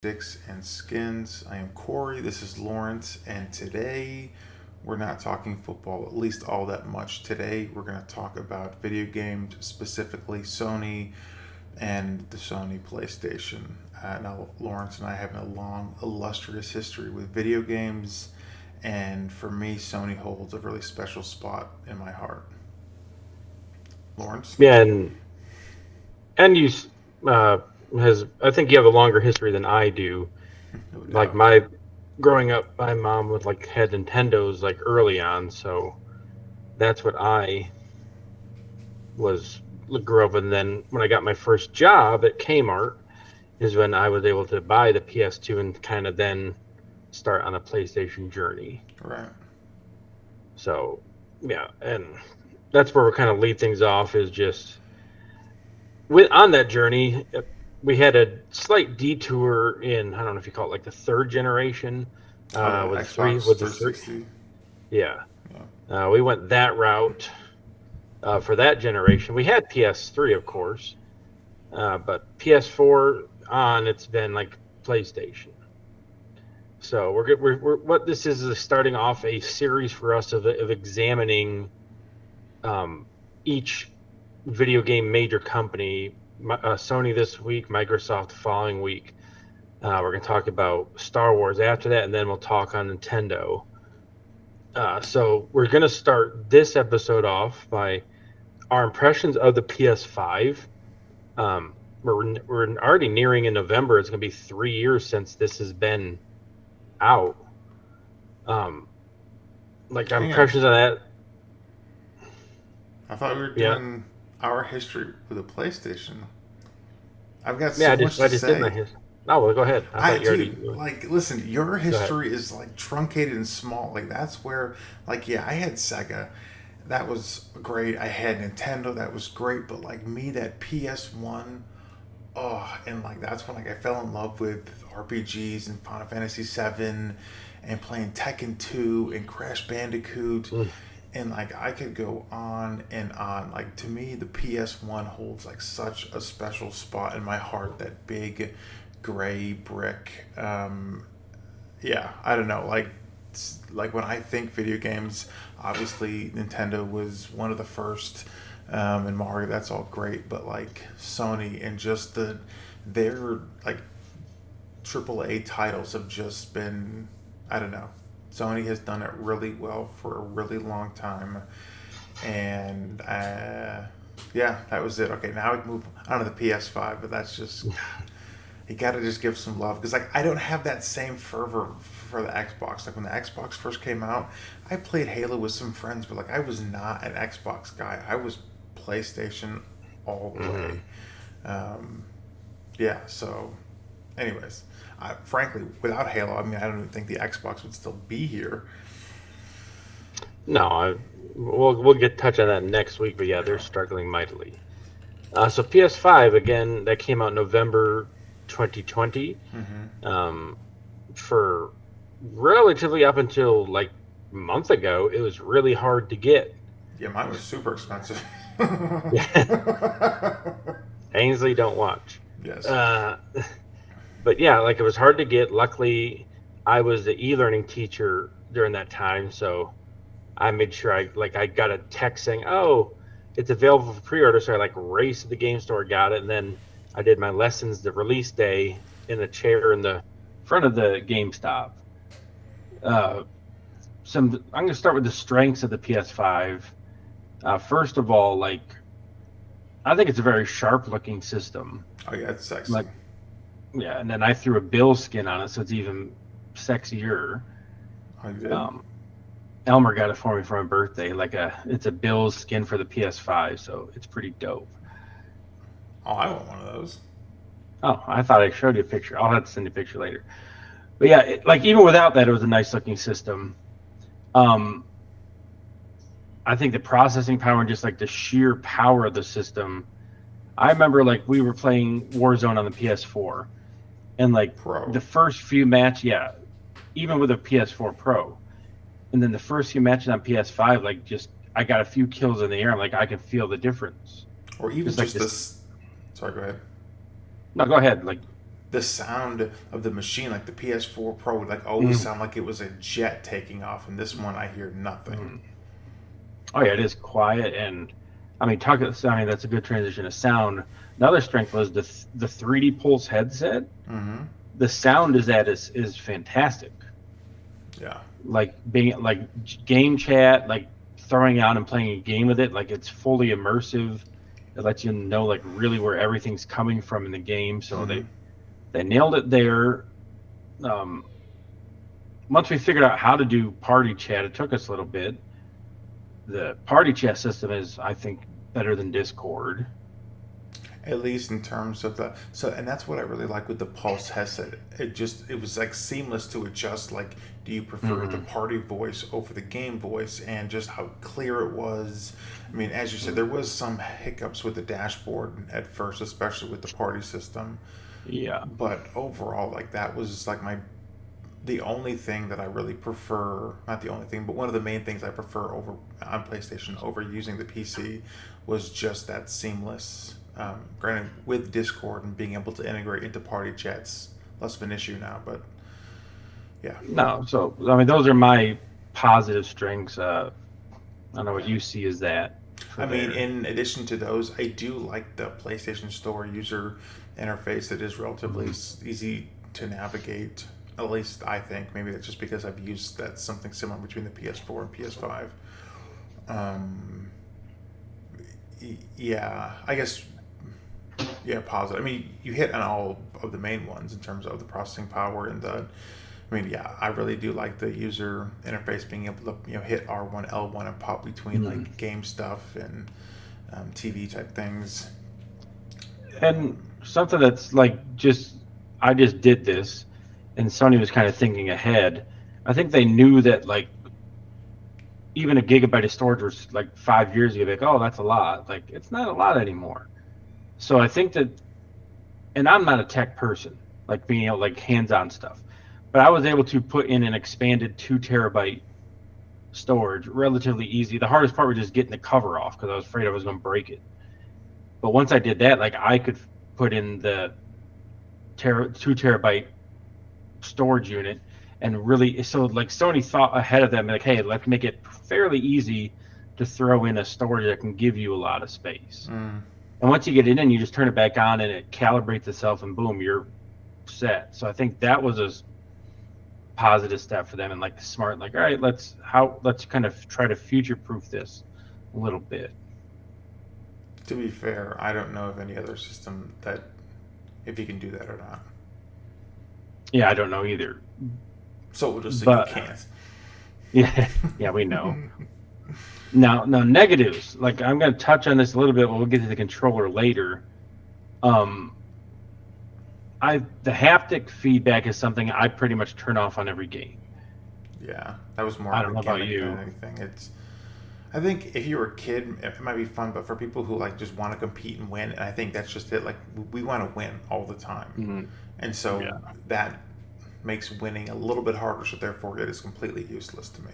Sticks and Skins. I am Corey. This is Lawrence, and today we're not talking football, at least all that much. Today we're going to talk about video games, specifically Sony and the Sony PlayStation. Now, Lawrence and I have a long, illustrious history with video games, and for me, Sony holds a really special spot in my heart. Lawrence? Yeah, and you uh, has I think you have a longer history than I do. No Like doubt. my growing up, my mom would like had Nintendos like early on, so that's what I was grew up. And then when I got my first job at Kmart, is when I was able to buy the PS2 and kind of then start on a PlayStation journey. Right. So yeah, and that's where we kind of lead things off is just on that journey, we had a slight detour in I don't know if you call it like the third generation, Oh, the with the three Xbox with the three. 360? Yeah, Yeah. we went that route for that generation. We had PS3, of course, but PS4 on it's been like PlayStation. So we're good. We're what this is starting off a series for us of examining um, each video game major company. Sony this week, Microsoft the following week. We're going to talk about Star Wars after that, and then we'll talk on Nintendo. So we're going to start this episode off by our impressions of the PS5. We're already nearing in November. It's going to be 3 years since this has been out. Um, like our Hang on. impressions on that. I thought we were Yeah, doing our history with the PlayStation. I've got yeah. so much I to just did my say. his. No, well, go ahead. I I thought you already. dude, like, listen, your Go ahead. history is like truncated and small. Like that's where, like, yeah, I had Sega, that was great. I had Nintendo, that was great. But like me, that PS1, oh, and like that's when like I fell in love with RPGs and Final Fantasy VII, and playing Tekken 2 and Crash Bandicoot, Mm. and like I could go on and on. Like to me, the PS1 holds like such a special spot in my heart. That big gray brick. Yeah, I don't know. Like when I think video games, obviously Nintendo was one of the first, and Mario. That's all great, but like Sony and just their like AAA titles have just been, I don't know. Sony has done it really well for a really long time, and yeah, that was it. Okay, now we move on to the PS5, but that's just you got to just give some love because like I don't have that same fervor for the Xbox. Like when the Xbox first came out, I played Halo with some friends, but like I was not an Xbox guy. I was PlayStation all the way. Hmm. Um, yeah. So, anyways, frankly, without Halo, I mean, I don't even think the Xbox would still be here. No, we'll get touch on that next week. But yeah, they're Yeah. struggling mightily. So PS5 again, that came out November 2020. Mm-hmm. Um, for relatively up until like a month ago, it was really hard to get. Yeah, mine was super expensive. Yeah, Ainsley don't watch. Yes. Uh, but yeah, like it was hard to get. Luckily, I was the e-learning teacher during that time, so I made sure I got a text saying, "Oh, it's available for pre-order." So I like raced to the game store, got it, and then I did my lessons the release day in a chair in the front of the GameStop. Uh, I'm gonna start with the strengths of the PS5. First of all, like I think it's a very sharp-looking system. Oh yeah, it's sexy. Like yeah, and then I threw a Bill skin on it, so it's even sexier. Oh, you did? Um, Elmer got it for me for my birthday. It's a Bill's skin for the PS5, so it's pretty dope. Oh, I want one of those. Oh, I thought I showed you a picture. I'll have to send you a picture later. But yeah, like even without that, it was a nice looking system. Um, I think the processing power and just like the sheer power of the system. I remember like we were playing Warzone on the PS4, and like Pro. the first few match, yeah, even with a PS4 Pro, and then the first few matches on PS5, like just I got a few kills in the air. I'm like I can feel the difference. Or even Just like just this. this. Sorry, go ahead. No, go ahead. Like the sound of the machine, like the PS4 Pro, would like always sound like it was a jet taking off, and this one I hear nothing. Oh yeah, it is quiet, and I mean, that's a good transition to sound. Another strength was the 3D Pulse headset. Mm-hmm. The sound is fantastic. Yeah. Like being like game chat, like throwing out and playing a game with it, like it's fully immersive. It lets you know like really where everything's coming from in the game. So they nailed it there. Once we figured out how to do party chat, it took us a little bit. The party chat system is, I think, better than Discord. At least in terms of and that's what I really like with the Pulse headset. It was like seamless to adjust. Like, do you prefer the party voice over the game voice, and just how clear it was. I mean, as you said, there was some hiccups with the dashboard at first, especially with the party system. Yeah. But overall, like that was like the only thing that I really prefer, not the only thing, but one of the main things I prefer over on PlayStation over using the PC was just that seamless. Granted, with Discord and being able to integrate into party chats, less of an issue now, but yeah. No, so I mean, those are my positive strengths. I don't know what you see as that. I mean, in addition to those, I do like the PlayStation Store user interface. It is relatively easy to navigate. At least I think. Maybe that's just because I've used that something similar between the PS4 and PS5. Yeah, I guess. Yeah, positive. I mean, you hit on all of the main ones in terms of the processing power and the. I mean, yeah, I really do like the user interface, being able to hit R1, L1, and pop between like game stuff and TV type things. And something that's like I just did this, and Sony was kind of thinking ahead. I think they knew that like even a gigabyte of storage was like 5 years ago. Like, oh, that's a lot. Like, it's not a lot anymore. So I think that, and I'm not a tech person, like being able like hands-on stuff, but I was able to put in an expanded 2 terabyte storage relatively easy. The hardest part was just getting the cover off because I was afraid I was going to break it. But once I did that, like I could put in the 2 terabyte storage unit, and really, so like Sony thought ahead of them, like, hey, let's make it fairly easy to throw in a storage that can give you a lot of space. And once you get it in, you just turn it back on and it calibrates itself, and boom, you're set. So I think that was a positive step for them, and like smart, like, all right, let's kind of try to future proof this a little bit. To be fair, I don't know of any other system that if you can do that or not. Yeah, I don't know either. So we'll just say you can't. Yeah, we know. Now, negatives. Like I'm going to touch on this a little bit when we'll get to the controller later. The haptic feedback is something I pretty much turn off on every game. Yeah, that was more. I don't know about you. Than anything. I think if you're a kid, it might be fun, but for people who like just want to compete and win, and I think that's just it. Like we want to win all the time, and so that makes winning a little bit harder. So therefore, it is completely useless to me.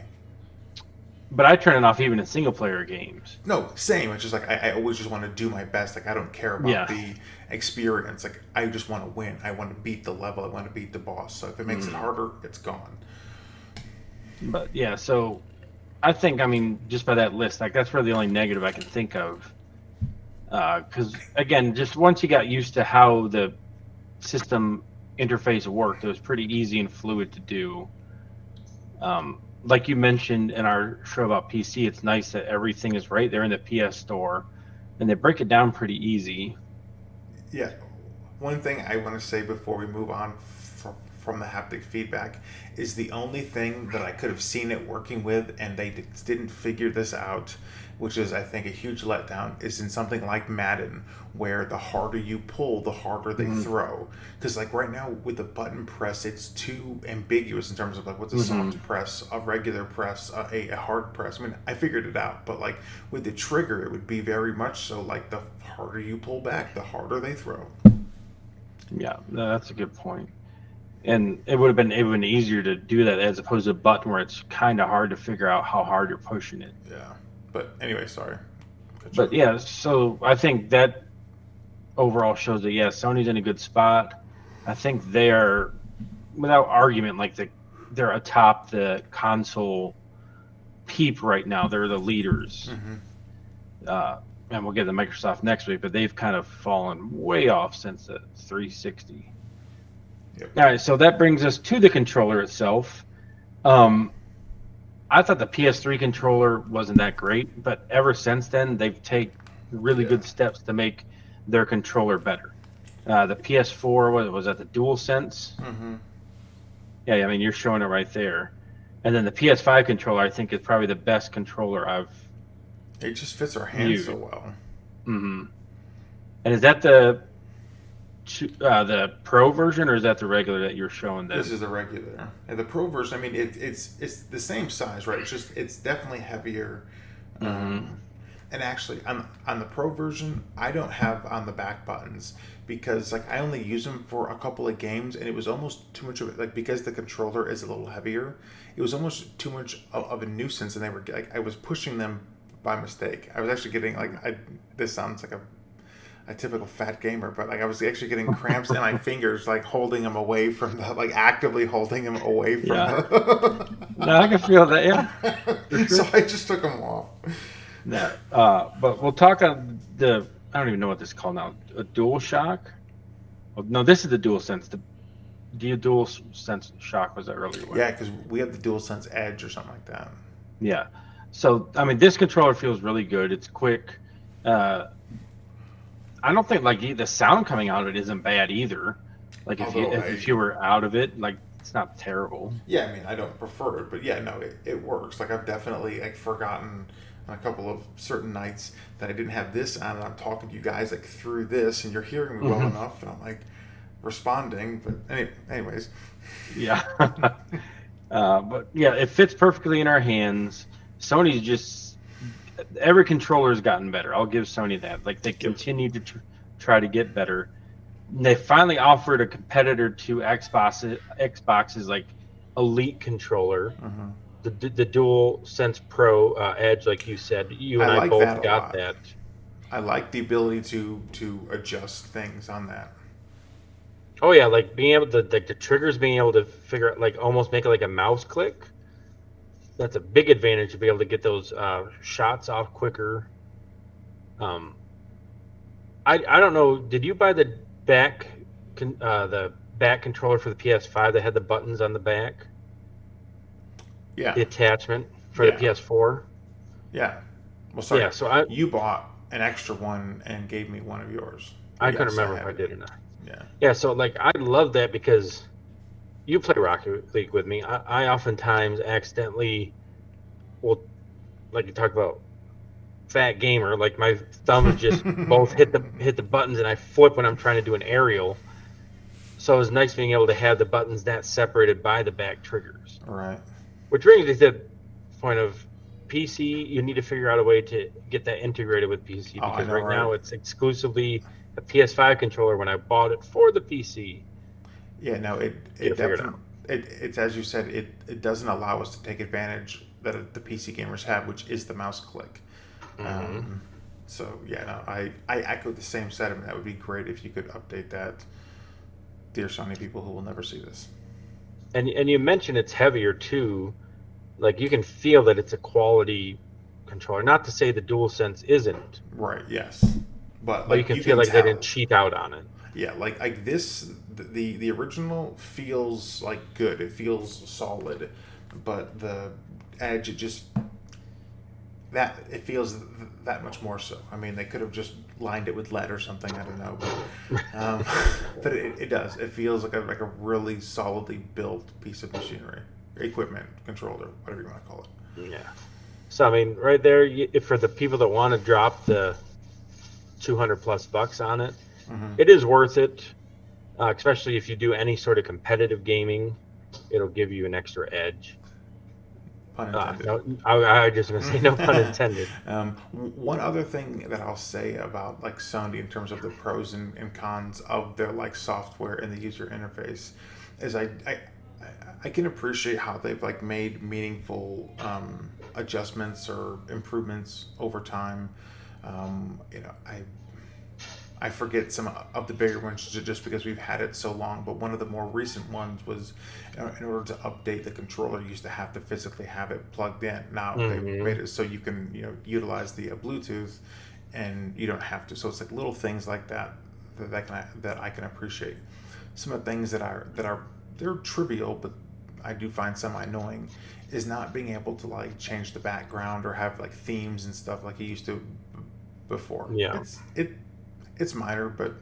But I turn it off even in single player games. No, same. It's just like I always just want to do my best. Like I don't care about the experience. Like I just want to win. I want to beat the level. I want to beat the boss. So if it makes it harder, it's gone. But yeah, so I think, I mean, just by that list, like that's really the only negative I can think of. Because again, just once you got used to how the system interface worked, it was pretty easy and fluid to do. Like you mentioned in our show about PC, it's nice that everything is right there in the PS Store, and they break it down pretty easy. Yeah. One thing I want to say before we move on from the haptic feedback is the only thing that I could have seen it working with, and they didn't figure this out, which is, I think, a huge letdown, is in something like Madden, where the harder you pull, the harder they throw. Because like right now with the button press, it's too ambiguous in terms of like what's a soft press, a regular press, a hard press. I mean, I figured it out, but like with the trigger, it would be very much so like the harder you pull back, the harder they throw. Yeah, that's a good point. And it would have been easier to do that as opposed to a button where it's kind of hard to figure out how hard you're pushing it. Yeah. But anyway, sorry. But yeah, so I think that overall shows that, yeah, Sony's in a good spot. I think they are, without argument, like they're atop the console heap right now. They're the leaders. And we'll get to Microsoft next week, but they've kind of fallen way off since the 360. Yep. All right, so that brings us to the controller itself. I thought the PS3 controller wasn't that great, but ever since then, they've taken really good steps to make their controller better. The PS4 was that the DualSense? Yeah, I mean, you're showing it right there. And then the PS5 controller, I think, is probably the best controller I've It just fits our hands so well. Mm-hmm. And is that the Pro version, or is that the regular that you're showing? This is the regular. And the Pro version, I mean, it's the same size, right? It's definitely heavier. And actually, on the Pro version, I don't have on the back buttons because like I only use them for a couple of games, and it was almost too much of it. Like because the controller is a little heavier, it was almost too much of a nuisance, and they were like I was pushing them by mistake. I was actually getting this sounds like a typical fat gamer, but like I was actually getting cramps in my fingers, like holding them away from actively holding them away from the. No, I can feel that. Yeah. So I just took them off. No, but we'll talk on the. I don't even know what this is called now. A DualShock? Oh, no, this is the DualSense. The DualSense Shock was the earlier one. Yeah, because we have the DualSense Edge or something like that. Yeah. So I mean, this controller feels really good. It's quick. I don't think like the sound coming out of it isn't bad either. Like if you were out of it, like it's not terrible. Yeah, I mean I don't prefer it, but yeah, no, it works. Like I've definitely forgotten on a couple of certain nights that I didn't have this on, and I'm talking to you guys like through this, and you're hearing me well enough, and I'm like responding. But anyways. Yeah. But yeah, it fits perfectly in our hands. Sony's just every controller has gotten better. I'll give Sony that. Like they continue to try to get better. And they finally offered a competitor to Xbox's like elite controller, the DualSense Pro Edge, like you said. You and I both got that. I like the ability to adjust things on that. Oh yeah, like being able to the triggers being able to figure out like almost make it like a mouse click. That's a big advantage to be able to get those shots off quicker. I don't know. Did you buy the back controller for the PS5 that had the buttons on the back? Yeah. The attachment for the PS4. Yeah. Well, sorry. Yeah. So you bought an extra one and gave me one of yours. I couldn't remember if I did or not. Yeah. Yeah. So like I love that because you play Rocket League with me. I oftentimes accidentally will, like you talk about fat gamer, like my thumbs just both hit the buttons and I flip when I'm trying to do an aerial. So it was nice being able to have the buttons that separated by the back triggers. Right. Which brings me to the point of PC. You need to figure out a way to get that integrated with PC because now it's exclusively a PS5 controller when I bought it for the PC. Yeah, no, it definitely it's as you said, it doesn't allow us to take advantage that the PC gamers have, which is the mouse click. So yeah, no, I echo the same sentiment. That would be great if you could update that, dear Sony people who will never see this. And you mentioned it's heavier too. Like you can feel that it's a quality controller. Not to say the DualSense isn't. Right. Yes. But you can feel like they didn't cheat out on it. Yeah, like this, the original feels like good. It feels solid, but the Edge, it feels that much more so. I mean, they could have just lined it with lead or something. I don't know, but it does. It feels like a really solidly built piece of machinery, equipment, controller, whatever you want to call it. Yeah. So I mean, right there, for the people that want to drop the $200+ on it, it is worth it. Especially if you do any sort of competitive gaming, it'll give you an extra edge. Pun intended. No, I was just going to say no pun intended. One other thing that I'll say about like Sony in terms of the pros and cons of their like software and the user interface is I can appreciate how they've like made meaningful adjustments or improvements over time. I forget some of the bigger ones just because we've had it so long. But one of the more recent ones was, in order to update the controller, you used to have to physically have it plugged in. Now they've Hmm. made it so you can utilize the Bluetooth, and you don't have to. So it's like little things like that that I can appreciate. Some of the things that are they're trivial, but I do find some annoying, is not being able to like change the background or have like themes and stuff like you used to before. Yeah. It's minor, but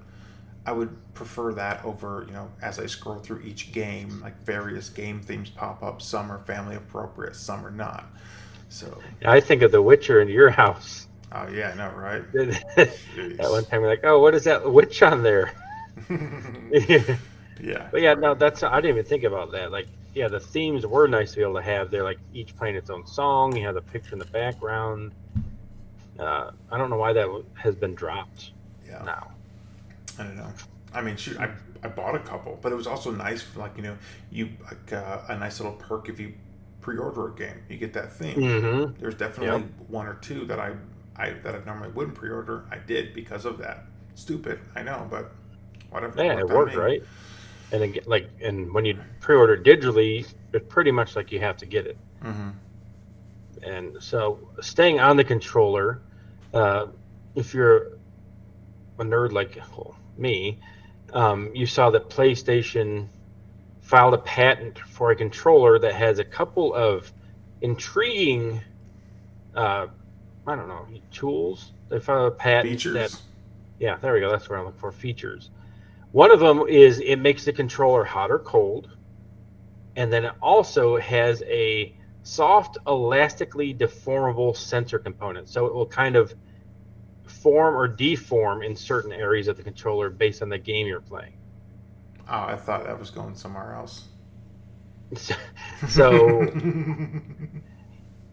I would prefer that over, as I scroll through each game, like various game themes pop up. Some are family appropriate, some are not. So, I think of The Witcher in your house. oh yeah, I know, right? That Jeez. one time, we're like, oh, what is that witch on there? Yeah, But yeah, right. no, that's I didn't even think about that. Like, yeah, the themes were nice to be able to have. They're like each playing its own song. You have the picture in the background. I don't know why that has been dropped Yeah, now. I don't know. I mean, shoot, I bought a couple, but it was also nice, like you like a nice little perk if you pre-order a game, you get that theme. Mm-hmm. There's definitely Yep. one or two that I normally wouldn't pre-order. I did because of that. Stupid, I know, but whatever, Yeah, it worked on worked, me. right? And again, like, and when you pre-order digitally, it's pretty much like you have to get it. Mm-hmm. And so, staying on the controller, uh, if you're a nerd like, well, me, you saw that PlayStation filed a patent for a controller that has a couple of intriguing, uh, I don't know, tools. They filed a patent that, Features. yeah, there we go. That's what I'm looking for. Features. One of them is it makes the controller hot or cold, and then it also has a soft, elastically deformable sensor component. So it will kind of form or deform in certain areas of the controller based on the game you're playing. Oh, I thought that was going somewhere else. So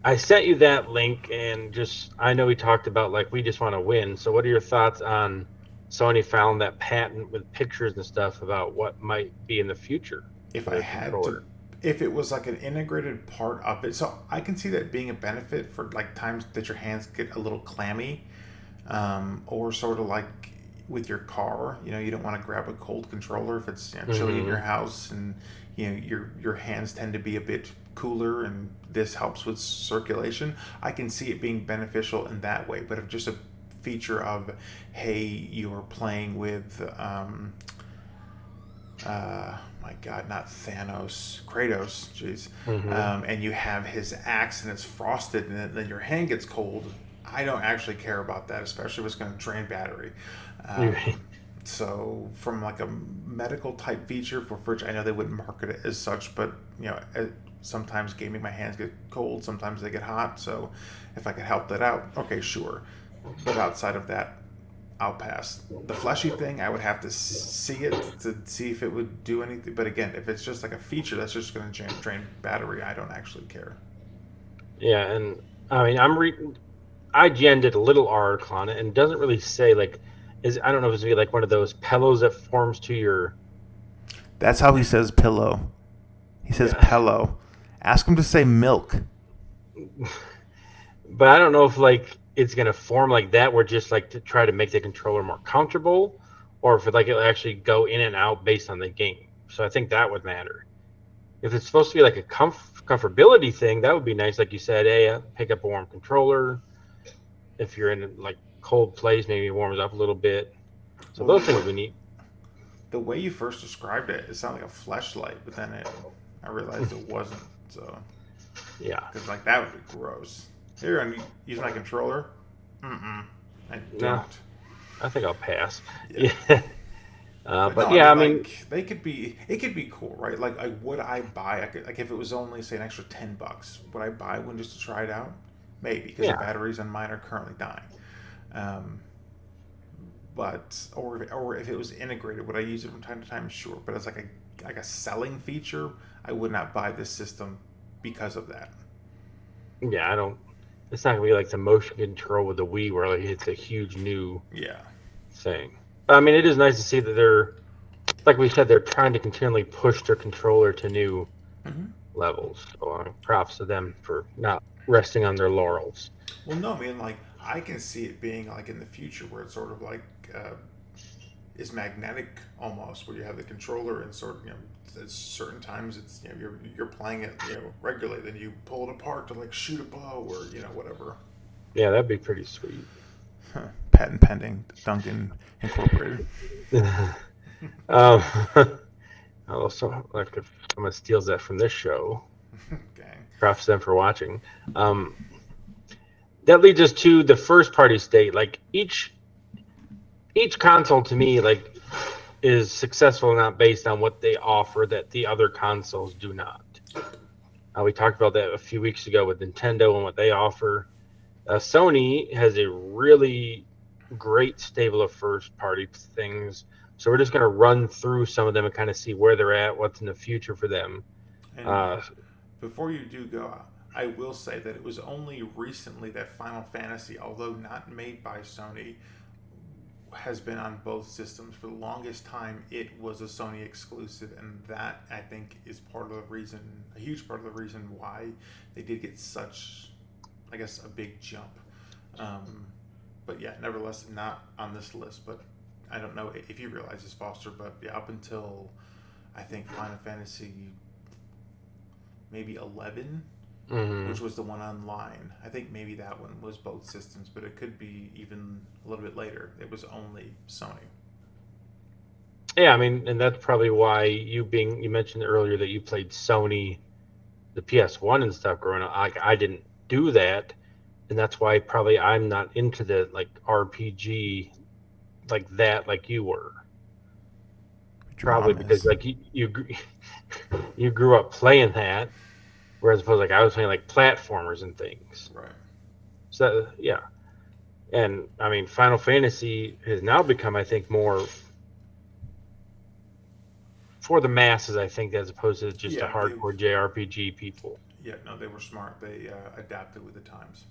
I sent you that link, and just I know we talked about like we just want to win. So what are your thoughts on Sony found that patent with pictures and stuff about what might be in the future if for I their had to, controller? if it was like an integrated part of it, so I can see that being a benefit for like times that your hands get a little clammy, or sort of like with your car. You don't want to grab a cold controller if it's chilly in your Hmm. house, and your hands tend to be a bit cooler, and this helps with circulation. I can see it being beneficial in that way, but if just a feature of, hey, you're playing with my God, not Thanos, Kratos, jeez, Hmm. and you have his axe and it's frosted, and then your hand gets cold. I don't actually care about that, especially if it's going to drain battery. Um, so, from like a medical type feature for fridge, I know they wouldn't market it as such, but sometimes gaming, my hands get cold, sometimes they get hot. So, if I could help that out, okay, sure. But outside of that, I'll pass. The fleshy thing, I would have to see it to see if it would do anything. But again, if it's just like a feature that's just going to drain battery, I don't actually care. Yeah, and I mean I'm reading. IGN did a little article on it and doesn't really say like is I don't know if it's gonna be like one of those pillows that forms to your That's how he says pillow. He says yeah. pillow. Ask him to say milk. But I don't know if like it's gonna form like that where just like to try to make the controller more comfortable, or if it, like it'll actually go in and out based on the game. So I think that would matter. If it's supposed to be like a comfortability thing, that would be nice. Like you said, hey, pick up a warm controller. If you're in like cold place, maybe it warms up a little bit. So Well, those things would be neat. the way you first described it, it sounded like a fleshlight, but then I realized it wasn't. So, Yeah. because like that would be gross. Here, I'm using my controller. Mm-mm. I No, don't. I think I'll pass. Yeah. Yeah. But no, But I yeah, I mean, mean, like it could be cool, right? Like would I buy? Like if it was only say an extra $10, would I buy one just to try it out? Maybe because the yeah, batteries on mine are currently dying. Um, but or if it was integrated, would I use it from time to time? Sure, but as like a selling feature, I would not buy this system because of that. yeah, I don't. It's not gonna be like the motion control with the Wii, where like it's a huge new Yeah. thing. But I mean, it is nice to see that they're, like we said, they're trying to continually push their controller to new Hmm. levels. So props to them for not resting on their laurels. Well, no, I mean, like I can see it being like in the future where it's sort of like uh, is magnetic almost, where you have the controller and at certain times it's you're playing it regularly, then you pull it apart to like shoot a bow or whatever. Yeah, that'd be pretty sweet. Patent pending, Duncan Incorporated. um, also, like if someone steals that from this show, Gang. props to them for watching. That leads us to the first party state. Like each console to me like is successful not based on what they offer that the other consoles do not. We talked about that a few weeks ago with Nintendo and what they offer. Sony has a really great stable of first party things. So we're just going to run through some of them and kind of see where they're at, what's in the future for them. And before you do go, I will say that it was only recently that Final Fantasy, although not made by Sony, has been on both systems. For the longest time, it was a Sony exclusive, and that I think is a huge part of the reason why they did get such, I guess, a big jump. But yeah, nevertheless, not on this list. But I don't know if you realize this, Foster, but yeah, up until I think Final Fantasy maybe 11, which was the one online. I think maybe that one was both systems, but it could be even a little bit later. It was only Sony. Yeah, I mean, and that's probably why you mentioned earlier that you played Sony, the PS1 and stuff growing up. Like I didn't do that, and that's why probably I'm not into the like RPG like that like you were. Probably because like you grew up playing that, whereas opposed like I was playing like platformers and things. Right. So yeah, and I mean Final Fantasy has now become I think more for the masses, I think, as opposed to just a hardcore JRPG people. Yeah, no, they were smart. They adapted with the times.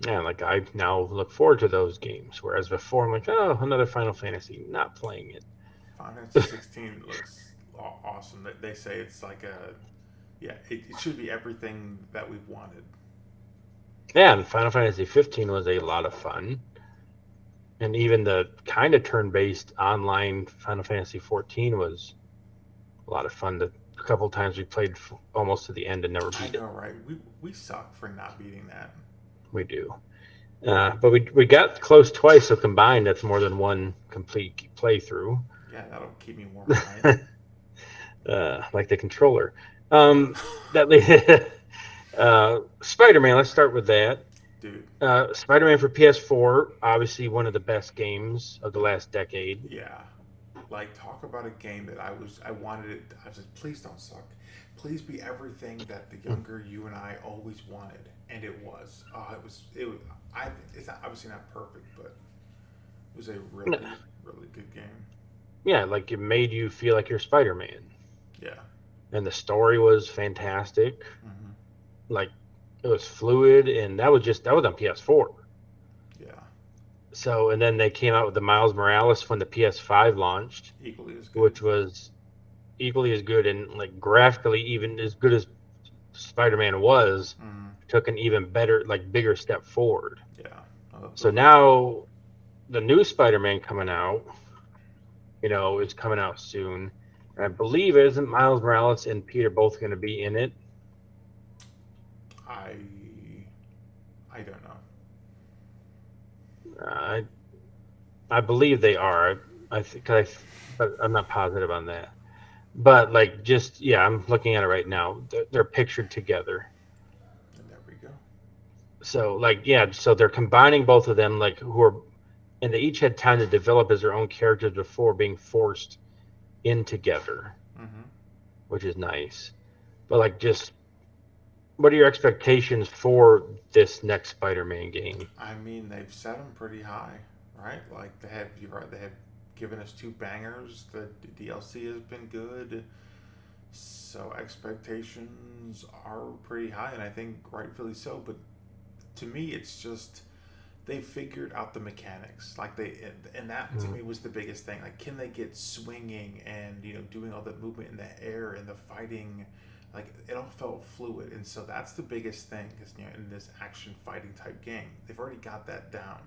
Yeah, like I now look forward to those games, whereas before I'm like, oh, another Final Fantasy, not playing it. Final Fantasy 16 looks awesome. They say it's like it should be everything that we've wanted. Yeah, and Final Fantasy 15 was a lot of fun. And even the kind of turn-based online Final Fantasy 14 was a lot of fun. A couple times we played almost to the end and never beat it. I know, right? We suck for not beating that. We do. But we got close twice, so combined, that's more than one complete playthrough. Yeah, that'll keep me warm at night. Like the controller. Spider-Man, let's start with that. Dude. Spider-Man for PS4, obviously one of the best games of the last decade. Yeah. Like, talk about a game that I wanted it. I was like, please don't suck. Please be everything that the younger you and I always wanted. And it was. It's not, obviously not perfect, but it was a really, really good game. Yeah, like it made you feel like you're Spider-Man. Yeah. And the story was fantastic. Mm-hmm. Like, it was fluid, and that was on PS4. Yeah. So, and then they came out with the Miles Morales when the PS5 launched. Equally as good. Which was equally as good and like graphically even as good as Spider-Man was, took an even better, like bigger step forward. Yeah. So now the new Spider-Man coming out, is coming out soon. And I believe isn't Miles Morales and Peter both going to be in it? I don't know. I believe they are. But I'm not positive on that. But like, I'm looking at it right now. They're pictured together. And there we go. So so they're combining both of them, like and they each had time to develop as their own characters before being forced in together, which is nice. But like, what are your expectations for this next Spider-Man game? I mean, they've set them pretty high, right? Like they have given us 2 bangers. The DLC has been good, so expectations are pretty high, and I think rightfully so. But to me, it's just they figured out the mechanics. Like that to me was the biggest thing. Like, can they get swinging and doing all the movement in the air and the fighting? Like, it all felt fluid, and so that's the biggest thing. Because in this action fighting type game, they've already got that down,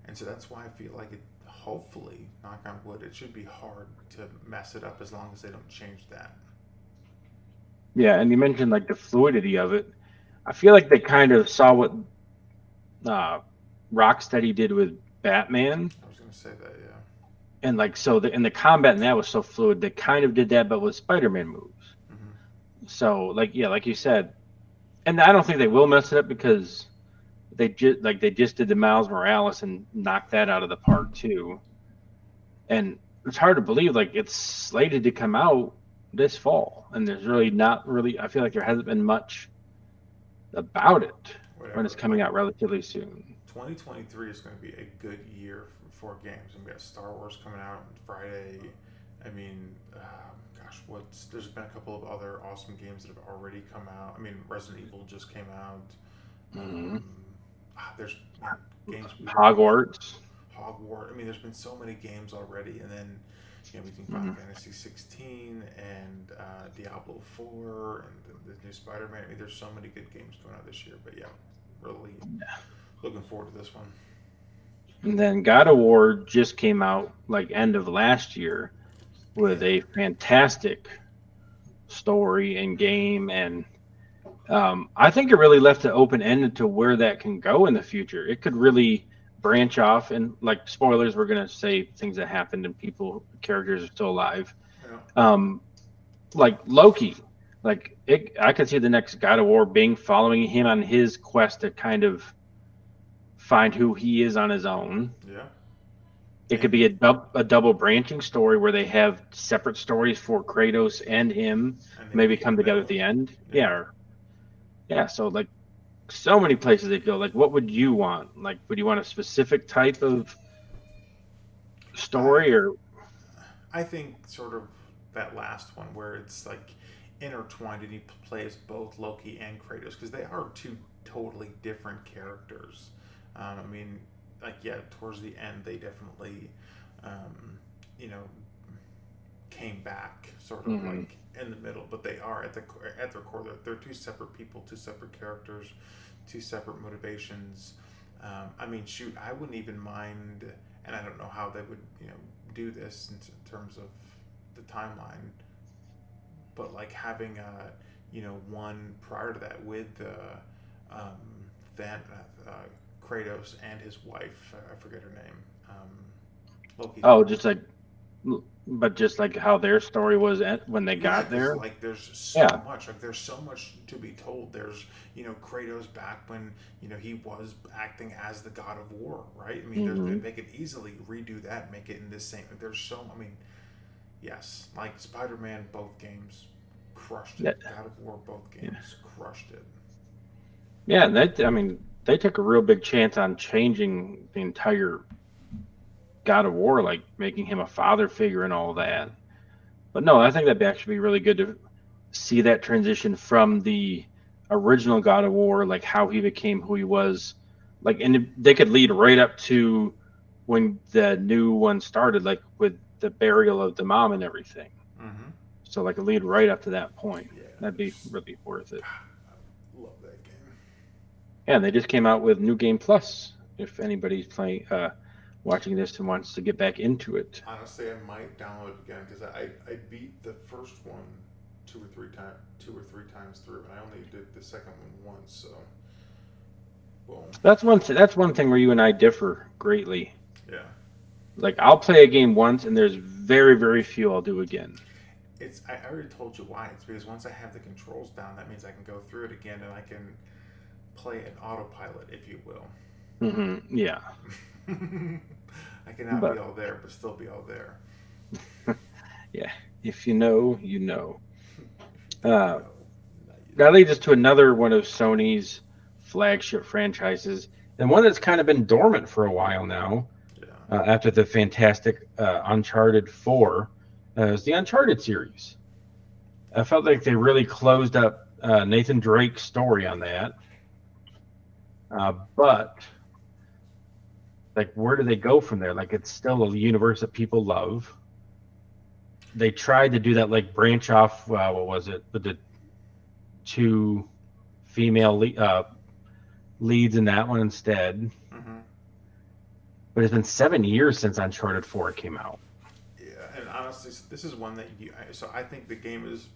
and so that's why I feel like hopefully, knock on wood, it should be hard to mess it up as long as they don't change that. Yeah, and you mentioned like the fluidity of it. I feel like they kind of saw what uh, Rocksteady did with Batman, I was gonna say that, yeah. and like so the combat in that was so fluid. They kind of did that, but with Spider-Man moves. So like yeah, like you said, and I don't think they will mess it up because they just did the Miles Morales and knocked that out of the park too. And it's hard to believe like it's slated to come out this fall, and there's really not really. I feel like there hasn't been much about it when it's coming out relatively soon. 2023 is going to be a good year for games. And we got Star Wars coming out on Friday. I mean, there's been a couple of other awesome games that have already come out. I mean, Resident Evil just came out. There's games. Hogwarts. I mean, there's been so many games already, and then between Final Fantasy 16 and Diablo 4 and the new Spider-Man. I mean, there's so many good games coming out this year. But yeah, really looking forward to this one. And then God of War just came out like end of last year with a fantastic story and game, and I think it really left it open-ended to where that can go in the future. It could really branch off, and like spoilers, we're gonna say things that happened and characters are still alive. Yeah. Like Loki, I could see the next God of War being following him on his quest to kind of find who he is on his own. Yeah. It could be a double branching story where they have separate stories for Kratos and him, maybe come together at the end. Yeah. So like so many places they go. Like, what would you want? Like, would you want a specific type of story, or? I think sort of that last one where it's like intertwined and he plays both Loki and Kratos, because they are two totally different characters. I mean, towards the end they definitely, came back sort of like in the middle, but they are at their core. They're two separate people, two separate characters, two separate motivations. I mean, shoot, I wouldn't even mind, and I don't know how they would, do this in terms of the timeline, but like having one prior to that with Kratos and his wife. I forget her name. Loki. Oh, just like how their story was when they got there. Like there's so much. Like there's so much to be told. There's Kratos back when he was acting as the God of War, right? I mean, they could easily redo that, and make it in this same. There's so. I mean, yes, like Spider-Man, both games crushed it. God of War, both games crushed it. Yeah, they took a real big chance on changing the entire God of War, like making him a father figure and all that. But no, I think that'd actually be really good to see that transition from the original God of War, like how he became who he was, like, and they could lead right up to when the new one started, like with the burial of the mom and everything. So like a lead right up to that point. That'd be really worth it. I love that game. Yeah, and they just came out with New Game Plus. If anybody's playing, watching this and wants to get back into it. Honestly, I might download it again, because I beat the first one two or three times through, and I only did the second one once. So, boom. That's one thing where you and I differ greatly. Yeah. Like I'll play a game once, and there's very, very few I'll do again. I already told you why. It's because once I have the controls down, that means I can go through it again, and I can play an autopilot, if you will. Yeah. I cannot be all there, but still be all there. Yeah. If you know, you know. That leads us to another one of Sony's flagship franchises, and one that's kind of been dormant for a while now. After the fantastic Uncharted 4, is the Uncharted series. I felt like they really closed up Nathan Drake's story on that. But like, where do they go from there? Like, it's still a universe that people love. They tried to do that, like branch off. What was it? With the two female leads in that one instead. but it's been 7 years since Uncharted 4 came out. Yeah, and honestly, this is one that so I think the game is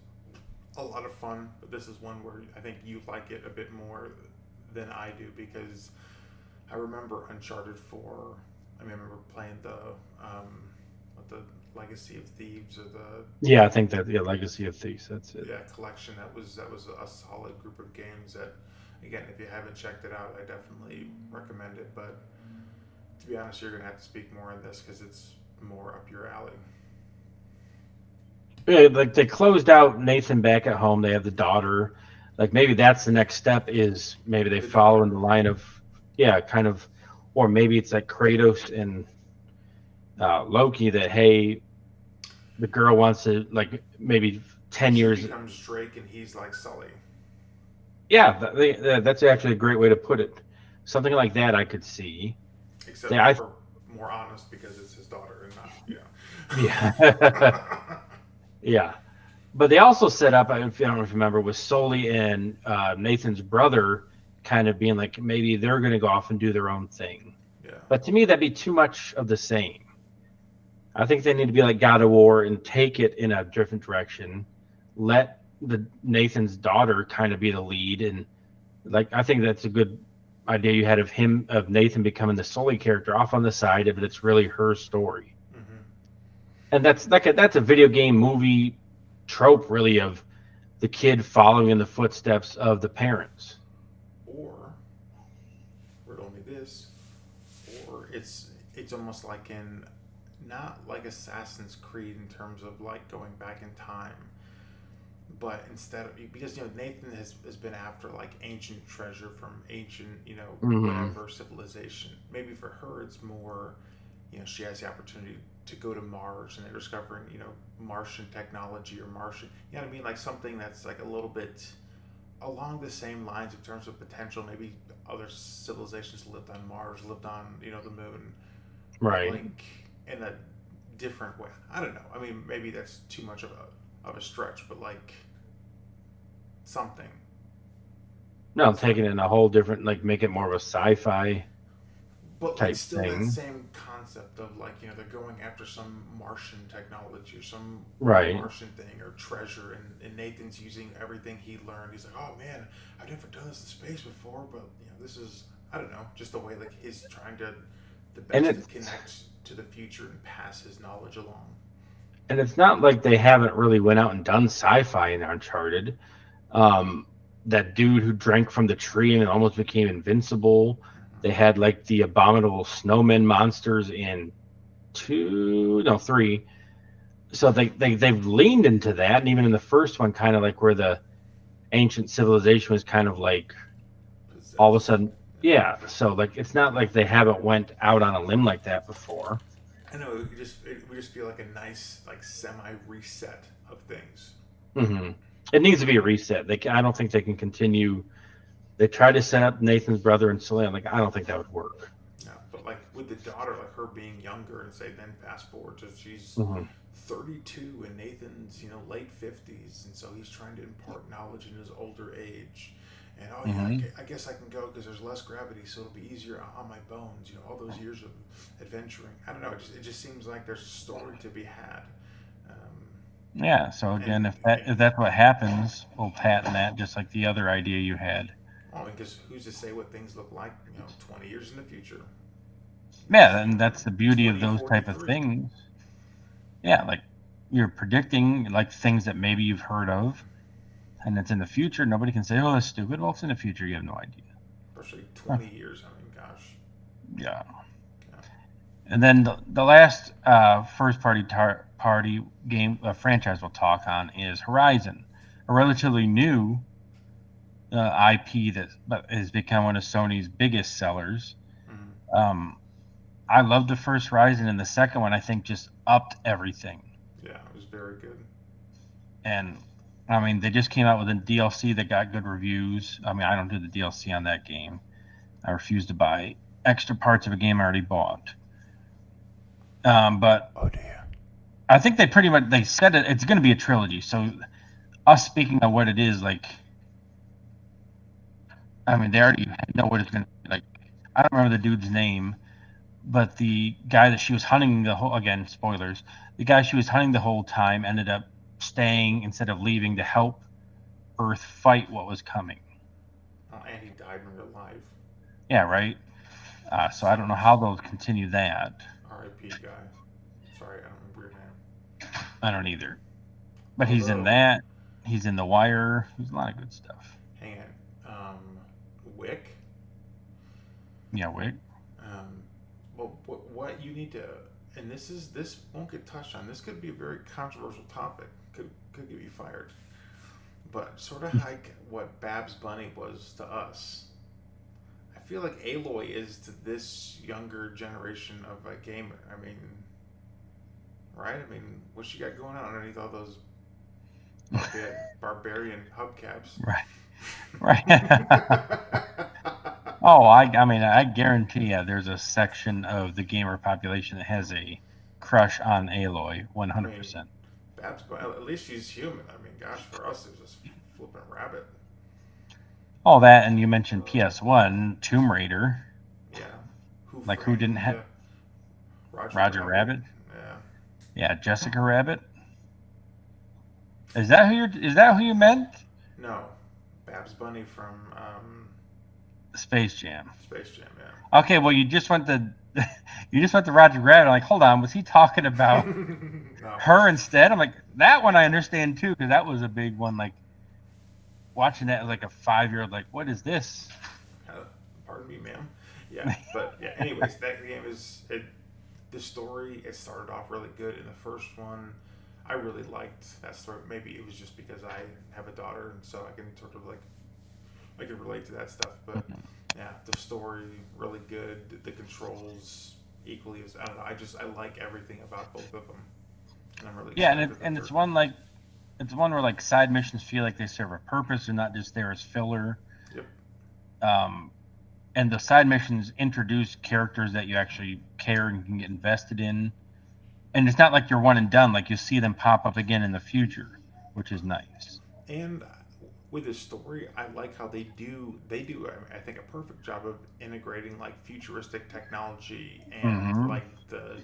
a lot of fun, but this is one where I think you like it a bit more than I do because I remember Uncharted 4. I remember playing the Legacy of Thieves or the Yeah, I think that Legacy of Thieves. That's it. collection. That was a solid group of games that, again, if you haven't checked it out, I definitely recommend it. But to be honest, you're gonna have to speak more on this because it's more up your alley. Yeah, like they closed out Nathan back at home. They have the daughter. Like maybe that's the next step is maybe they follow in the line of, kind of, or maybe it's like Kratos and Loki that, hey, the girl wants to like maybe 10 She years. becomes Drake and he's like Sully. Yeah, that's actually a great way to put it. Something like that I could see. Except for more honest because it's his daughter and not, Yeah. Yeah. But they also set up, I don't know if you remember, with Sully and Nathan's brother kind of being like, maybe they're going to go off and do their own thing. Yeah. But to me, that'd be too much of the same. I think they need to be like God of War and take it in a different direction. Let Nathan's daughter kind of be the lead. And like, I think that's a good idea you had of Nathan becoming the Sully character off on the side, but it's really her story. Mm-hmm. And that's a video game movie trope, really, of the kid following in the footsteps of the parents. Or only this, or it's almost like not like Assassin's Creed in terms of like going back in time, but instead of, because Nathan has been after like ancient treasure from ancient whatever civilization. Maybe for her it's more, she has the opportunity to go to Mars and they're discovering Martian technology or Martian, you know what I mean, like something that's like a little bit along the same lines in terms of potential. Maybe other civilizations lived on Mars, lived on the moon, Right. like in a different way. I don't know. I mean, maybe that's too much of a stretch, but like something. No, I'm taking it in a whole different, like make it more of a sci-fi But like type still thing. that same concept of like they're going after some Martian technology or some Right. Martian thing or treasure, and Nathan's using everything he learned. He's like, oh man, I've never done this in space before, but this is, I don't know, just the way like he's trying to the And best it's to connect to the future and pass his knowledge along. and it's not like they haven't really went out and done sci-fi in Uncharted. That dude who drank from the tree and almost became invincible. They had like the abominable snowman monsters in 3. So they've leaned into that, and even in the first one, kind of like where the ancient civilization was kind of like all of a sudden, yeah. So like it's not like they haven't went out on a limb like that before. I know we just feel like a nice like semi reset of things. Mm-hmm. It needs to be a reset. I don't think they can continue. They tried to set up Nathan's brother and Celine. Like, I don't think that would work. Yeah, but like with the daughter, like her being younger, and say then fast forward to she's Mm-hmm. 32 and Nathan's late 50s, and so he's trying to impart knowledge in his older age. And I guess I can go because there's less gravity, so it'll be easier on my bones. All those years of adventuring. I don't know. It just seems like there's a story to be had. Yeah, so again, if that's what happens, we'll patent that just like the other idea you had. Well, because who's to say what things look like 20 years in the future? Yeah, and that's the beauty of those type of 2043. things. Yeah, like you're predicting like things that maybe you've heard of, and it's in the future. Nobody can say, "Oh, that's stupid." Well, it's in the future. You have no idea. Especially 20 years. I mean, gosh. Yeah. And then the last first party game franchise we'll talk on is Horizon, a relatively new IP that has become one of Sony's biggest sellers. Mm-hmm. I loved the first Horizon, and the second one I think just upped everything. Yeah, it was very good. And I mean, they just came out with a DLC that got good reviews. I mean, I don't do the DLC on that game. I refuse to buy extra parts of a game I already bought. But oh dear, I think they said it's going to be a trilogy. So us speaking of what it is, like, I mean, they already know what it's going to be. Like, I don't remember the dude's name, but the guy that she was hunting the whole, again, spoilers, the guy she was hunting the whole time ended up staying instead of leaving to help Earth fight what was coming. And he died in real life. Yeah, right. So I don't know how they'll continue that. R.I.P. guy. Sorry, I don't remember your name. I don't either. But he's in Although- that. He's in The Wire. He's a lot of good stuff. Hang on. Wick. Yeah, Wick. Well, what you need to, and this won't get touched on. This could be a very controversial topic. Could get you fired. But sort of like what Babs Bunny was to us. I feel like Aloy is to this younger generation of a gamer. I mean, right? I mean, what she got going on underneath all those barbarian hubcaps? Right. Oh, I mean, I guarantee you there's a section of the gamer population that has a crush on Aloy, 100%. Babs Bunny, at least she's human. I mean, gosh, for us, it was just flipping rabbit. All that, and you mentioned PS1, Tomb Raider. Yeah. Who didn't have Roger Rabbit? Yeah. Yeah, Jessica Rabbit. Is that who you meant? No, Babs Bunny from Space Jam. Space Jam. Yeah. Okay, well you just went to Roger Rabbit. I'm like, hold on, was he talking about No. her instead? I'm like, that one I understand too, because that was a big one. Like watching that as like a 5-year-old, like, what is this? Pardon me, ma'am. Yeah, but yeah. Anyways, that game the story. It started off really good in the first one. I really liked that story. Maybe it was just because I have a daughter, and so I can sort of like I can relate to that stuff. But yeah, the story really good. The controls equally as I don't know. I like everything about both of them. And I'm really excited for the it's third one like it's one where like side missions feel like they serve a purpose. They're not just there as filler. Yep. And the side missions introduce characters that you actually care and can get invested in. And it's not like you're one and done. Like you see them pop up again in the future, which is nice. And with this story, I like how they do. I think a perfect job of integrating like futuristic technology and like the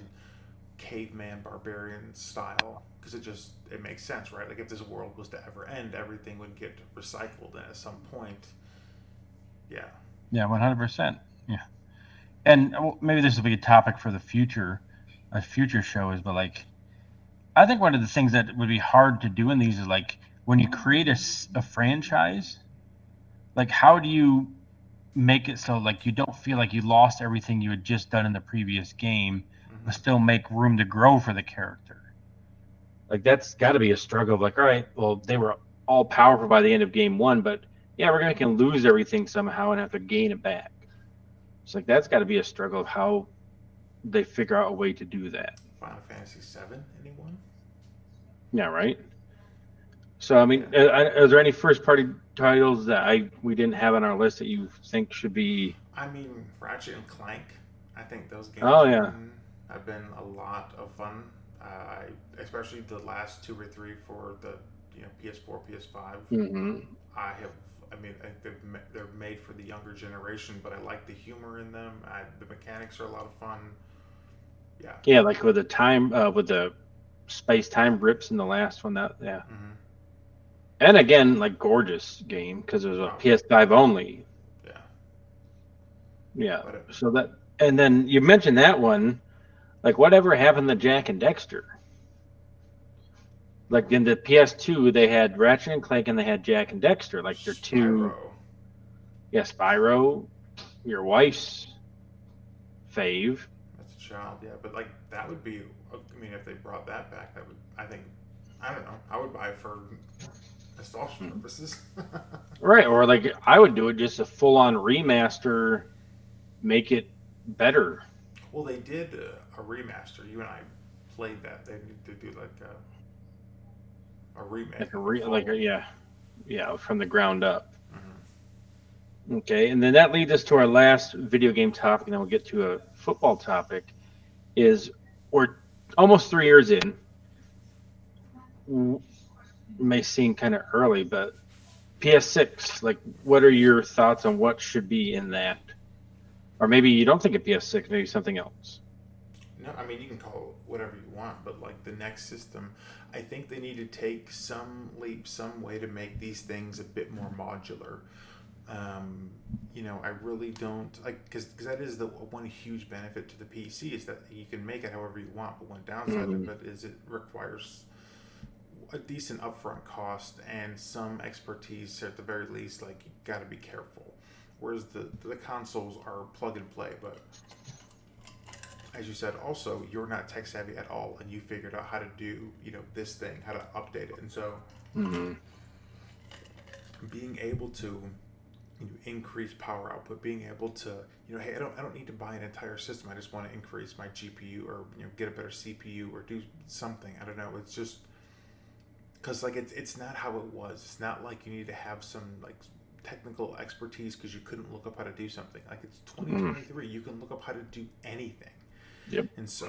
caveman barbarian style, because it makes sense, right? Like if this world was to ever end, everything would get recycled, and at some point, yeah. Yeah, 100%. Yeah, and maybe this will be a topic for a future show is, but like, I think one of the things that would be hard to do in these is like when you create a franchise, like how do you make it so like you don't feel like you lost everything you had just done in the previous game, but still make room to grow for the character? Like that's got to be a struggle of like, all right, well they were all powerful by the end of game one, but yeah, we're gonna can lose everything somehow and have to gain it back. It's like that's got to be a struggle of how they figure out a way to do that. Final Fantasy VII, anyone? Yeah, right. So I mean, is there any first-party titles that we didn't have on our list that you think should be? I mean, Ratchet and Clank. I think those games have been a lot of fun. Especially the last 2 or 3 for the PS4, PS5. Mm-hmm. I mean, they're made for the younger generation, but I like the humor in them. The mechanics are a lot of fun. Yeah. Yeah, like with the space-time rips in the last one. And again, like gorgeous game because it was a PS5 only. Yeah. Yeah. So that, and then you mentioned that one. Like, whatever happened to Jak and Daxter? Like in the PS2, they had Ratchet and Clank and they had Jak and Daxter. Like they're two. Yeah, Spyro, your wife's fave. That's a child, yeah. But like that would be. I mean, if they brought that back, that would. I don't know. I would buy it for nostalgia purposes. Right, or like I would do it just a full-on remaster, make it better. Well, they did a remaster. You and I played that. They need to do like a remake. Yeah, from the ground up. Mm-hmm. Okay, and then that leads us to our last video game topic, and then we'll get to a football topic. Is we're almost 3 years in. May seem kind of early, but PS6. Like, what are your thoughts on what should be in that? Or maybe you don't think a PS6, maybe something else. No, I mean you can call it whatever you want, but like the next system, I think they need to take some leap, some way to make these things a bit more modular. I really don't like because that is the one huge benefit to the PC is that you can make it however you want, but one downside of it is it requires a decent upfront cost and some expertise at the very least. Like you got to be careful. Whereas the consoles are plug and play, but as you said, also you're not tech savvy at all, and you figured out how to do this thing, how to update it, and so being able to increase power output, being able to hey, I don't need to buy an entire system. I just want to increase my GPU or get a better CPU or do something. I don't know. It's just because like it's not how it was. It's not like you need to have some like technical expertise because you couldn't look up how to do something. Like it's 2023, you can look up how to do anything. Yep. And so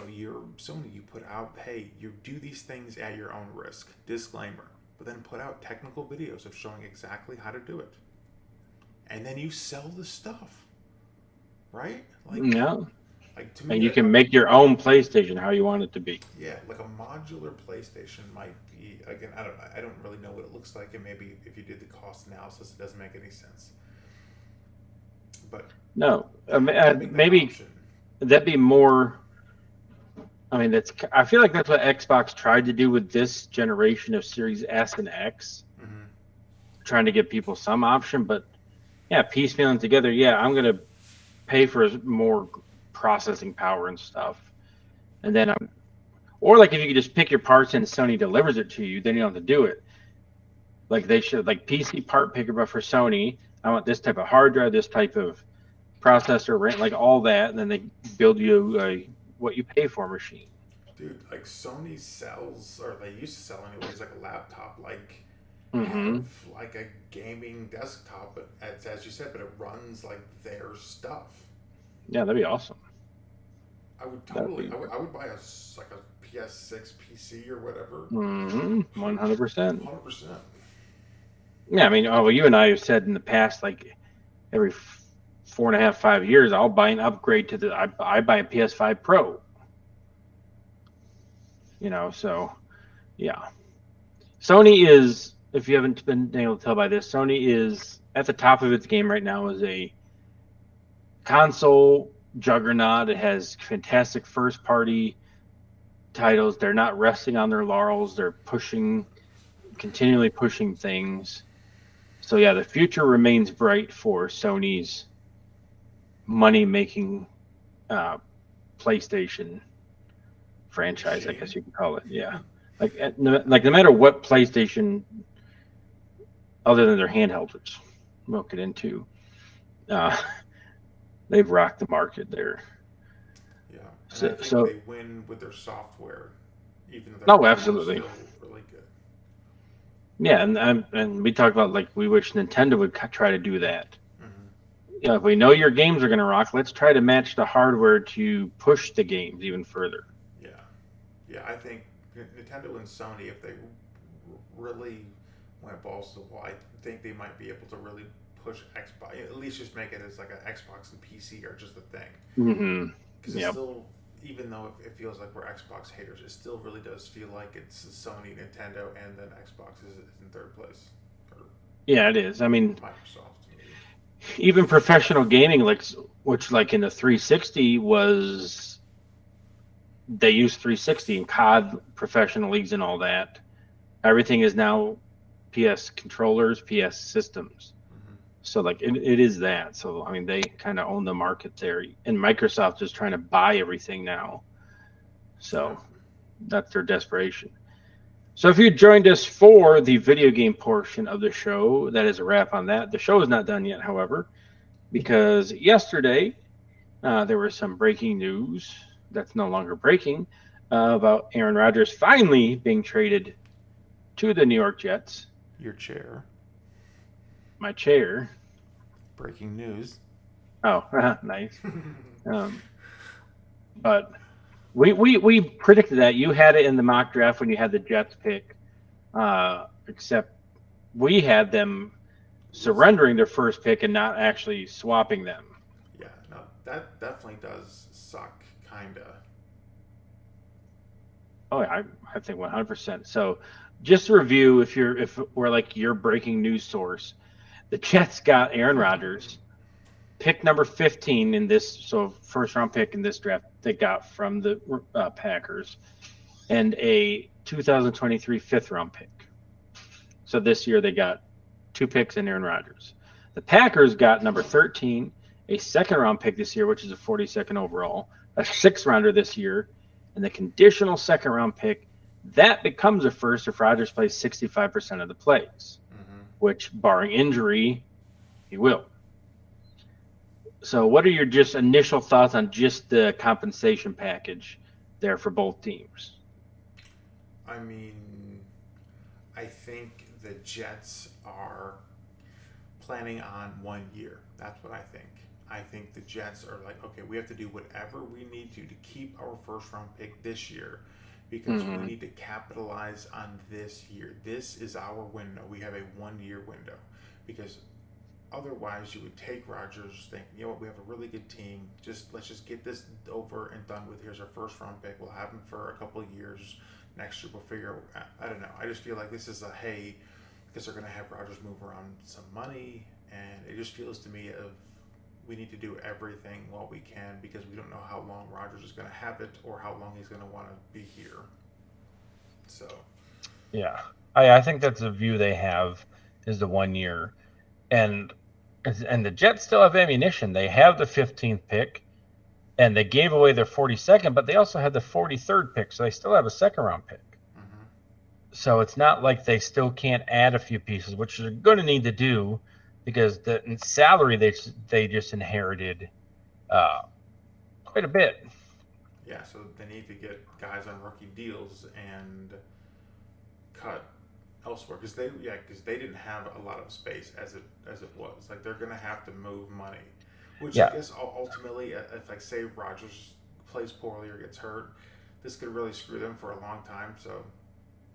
Sony, you put out, hey, you do these things at your own risk. Disclaimer. But then put out technical videos of showing exactly how to do it. And then you sell the stuff. Right? Like to me, and you can make your own PlayStation how you want it to be. Yeah, like a modular PlayStation might be, again, I don't really know what it looks like, and maybe if you did the cost analysis, it doesn't make any sense. But no, maybe that'd be more. I mean, I feel like that's what Xbox tried to do with this generation of Series S and X, trying to give people some option. But yeah, piecemealing together. Yeah, I'm gonna pay for more processing power and stuff, and then or like if you could just pick your parts and Sony delivers it to you, then you don't have to do it. Like they should, like PC part picker, but for Sony, I want this type of hard drive, this type of processor, RAM, like all that, and then they build you a what you pay for machine. Dude, like Sony sells, or they used to sell anyways, like a laptop, like like a gaming desktop, but as you said, but it runs like their stuff. Yeah, that'd be awesome. I would totally. I would buy a PS6 PC or whatever. 100%. 100%. Yeah, I mean, you and I have said in the past, like every 4.5, 5 years, I'll buy an upgrade to I buy a PS5 Pro. So yeah. Sony is, if you haven't been able to tell by this, Sony is at the top of its game right now as a console juggernaut. It has fantastic first-party titles. They're not resting on their laurels. They're continually pushing things. So yeah, the future remains bright for Sony's money-making PlayStation franchise, I guess you could call it. Yeah, like no matter what PlayStation, other than their handhelds, which we'll get into, they've rocked the market there. Yeah, and I think they win with their software, even though they're absolutely still really good. Yeah, and we talked about like we wish Nintendo would try to do that. If we know your games are going to rock, let's try to match the hardware to push the games even further. Yeah, I think Nintendo and Sony, if they really went balls to the wall, I think they might be able to really push Xbox. At least just make it as like an Xbox and PC are just a thing. Because it's still, even though it feels like we're Xbox haters, it still really does feel like it's Sony, Nintendo, and then Xbox is in third place. Yeah, it is. I mean, Microsoft. Even professional gaming, which like in the 360 was. They use 360 and COD professional leagues and all that. Everything is now PS controllers, PS systems. So like it is that. So I mean they kind of own the market there, and Microsoft is trying to buy everything now. So that's their desperation. So if you joined us for the video game portion of the show, that is a wrap on that. The show is not done yet, however, because yesterday there was some breaking news. That's no longer breaking, about Aaron Rodgers finally being traded to the New York Jets. Your chair. My chair. Breaking news. Oh, nice. But we predicted that. You had it in the mock draft when you had the Jets pick, except we had them surrendering their first pick and not actually swapping them. Yeah, that definitely does suck, kinda. Oh, yeah, I think 100%. So, just to review, if we're like your breaking news source, the Jets got Aaron Rodgers, pick number 15 in this, so first round pick in this draft they got from the Packers, and a 2023 fifth round pick. So this year they got 2 picks and Aaron Rodgers. The Packers got number 13, a second round pick this year, which is a 42nd overall, a sixth rounder this year, and the conditional second round pick that becomes a first if Rodgers plays 65% of the plays, which, barring injury, he will. So, what are your just initial thoughts on just the compensation package there for both teams? I mean, I think the Jets are planning on 1 year. That's what I think. I think the Jets are like, okay, we have to do whatever we need to keep our first round pick this year because we need to capitalize on this year. This is our window. We have a 1 year window because otherwise you would take Rodgers, think, you know what, we have a really good team. Let's just get this over and done with. Here's our first round pick. We'll have him for a couple of years. Next year we'll figure. I don't know. I just feel like this is a hey, because they're going to have Rodgers move around some money, and it just feels to me of we need to do everything while we can because we don't know how long Rodgers is going to have it or how long he's going to want to be here. So, yeah, I think that's the view they have is the 1 year, and the Jets still have ammunition. They have the 15th pick, and they gave away their 42nd, but they also had the 43rd pick, so they still have a second round pick. So it's not like they still can't add a few pieces, which they're going to need to do because the salary they just inherited quite a bit. Yeah, so they need to get guys on rookie deals and cut elsewhere because they didn't have a lot of space as it was. Like they're going to have to move money, which I guess ultimately, if like say Rodgers plays poorly or gets hurt, this could really screw them for a long time. So.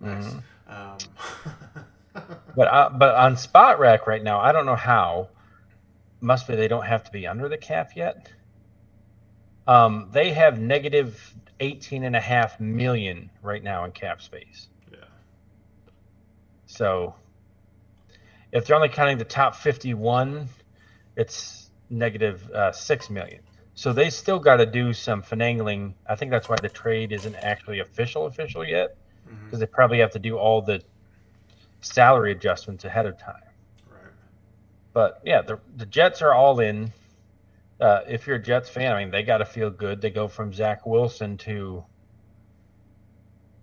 Nice. But on Spot Rack right now, I don't know how. Must be they don't have to be under the cap yet. They have negative 18.5 million right now in cap space. Yeah. So if they're only counting the top 51, it's negative 6 million. So they still got to do some finagling. I think that's why the trade isn't actually official yet. Because they probably have to do all the salary adjustments ahead of time. Right. But yeah, the Jets are all in. If you're a Jets fan, I mean, they got to feel good. They go from Zach Wilson to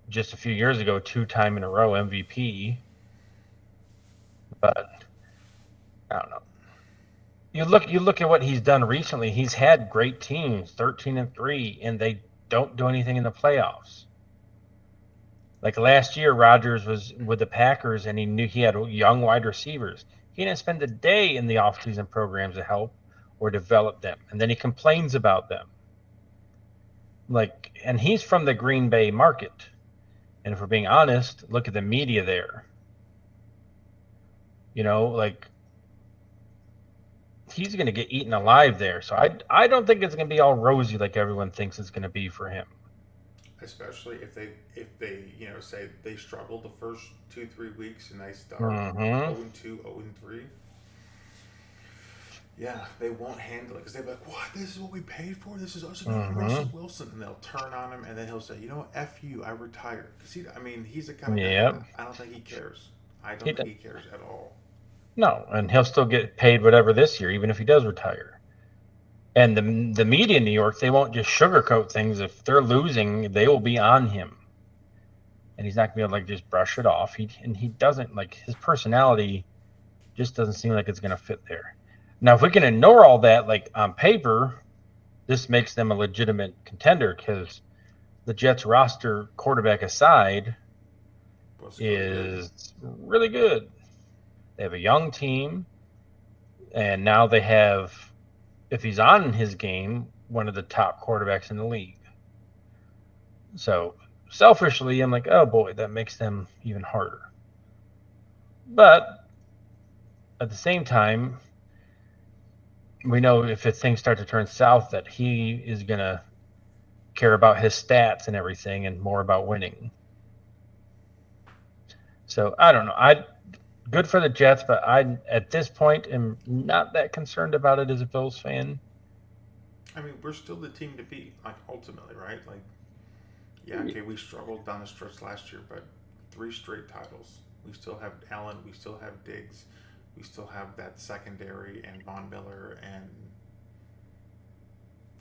just a few years ago, 2-time in a row MVP. But I don't know. You look at what he's done recently. He's had great teams, 13-3, and they don't do anything in the playoffs. Like last year, Rodgers was with the Packers, and he knew he had young wide receivers. He didn't spend a day in the offseason programs to help or develop them, and then he complains about them. And he's from the Green Bay market, and if we're being honest, look at the media there. He's going to get eaten alive there. So I don't think it's going to be all rosy like everyone thinks it's going to be for him. Especially if they say they struggle the first 2-3 weeks and they start 0-2, 0-3. Yeah, they won't handle it because they'll be like, "What? This is what we paid for? This is us against Russell Wilson," and they'll turn on him, and then he'll say, "You know what? F you, I retired." Because he's the kind of guy. I don't think he cares. I don't think he cares at all. No, and he'll still get paid whatever this year, even if he does retire. And the media in New York, they won't just sugarcoat things. If they're losing, they will be on him. And he's not going to be able to just brush it off. He doesn't, his personality just doesn't seem like it's going to fit there. Now, if we can ignore all that, on paper, this makes them a legitimate contender because the Jets roster, quarterback aside, is really good. They have a young team, and now they have, if he's on his game, one of the top quarterbacks in the league. So selfishly, I'm like, oh boy, that makes them even harder. But at the same time, we know if things start to turn south that he is going to care about his stats and everything and more about winning. So I don't know. Good for the Jets, but I at this point am not that concerned about it as a Bills fan. I mean, we're still the team to beat, like, ultimately, right? Like, yeah, okay, we struggled down the stretch last year, but 3 straight titles. We still have Allen, we still have Diggs, we still have that secondary and Von Miller, and